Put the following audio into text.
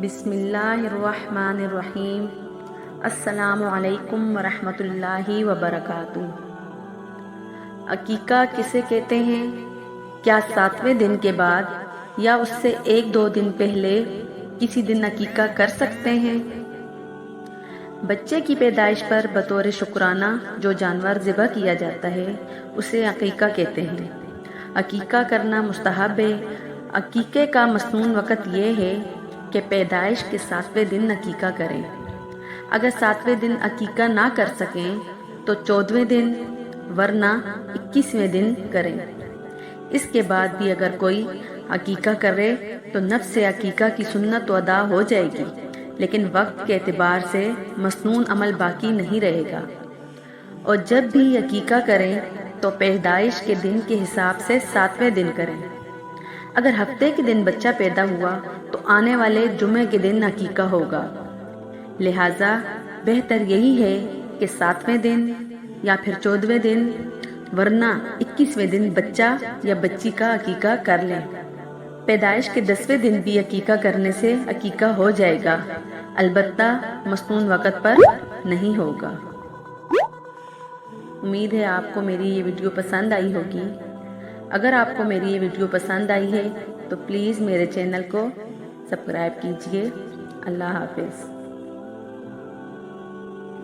بسم اللہ الرحمن الرحیم۔ السلام علیکم ورحمۃ اللہ وبرکاتہ۔ عقیقہ کسے کہتے ہیں؟ کیا 7ویں دن کے بعد یا اس سے 1-2 دن پہلے کسی دن عقیقہ کر سکتے ہیں؟ بچے کی پیدائش پر بطور شکرانہ جو جانور ذبح کیا جاتا ہے اسے عقیقہ کہتے ہیں۔ عقیقہ کرنا مستحب ہے۔ عقیقے کا مسنون وقت یہ ہے کہ پیدائش کے 7ویں دن عقیقہ کریں۔ اگر 7ویں دن عقیقہ نہ کر سکیں تو 14ویں دن ورنہ 21ویں دن کریں۔ اس کے بعد بھی اگر کوئی عقیقہ کرے تو نفس عقیقہ کی سنت تو ادا ہو جائے گی، لیکن وقت کے اعتبار سے مسنون عمل باقی نہیں رہے گا۔ اور جب بھی عقیقہ کریں تو پیدائش کے دن کے حساب سے 7ویں دن کریں۔ اگر ہفتے کے دن بچہ پیدا ہوا تو آنے والے جمعے کے دن عقیقہ ہوگا۔ لہٰذا بہتر یہی ہے کہ 7ویں دن یا پھر 14ویں دن ورنہ 21ویں دن بچہ یا بچی کا عقیقہ کر لیں۔ پیدائش کے 10ویں دن بھی عقیقہ کرنے سے عقیقہ ہو جائے گا، البتہ مسنون وقت پر نہیں ہوگا۔ امید ہے آپ کو میری یہ ویڈیو پسند آئی ہوگی۔ اگر آپ کو میری یہ ویڈیو پسند آئی ہے تو پلیز میرے چینل کو سبسکرائب کیجیے۔ اللہ حافظ۔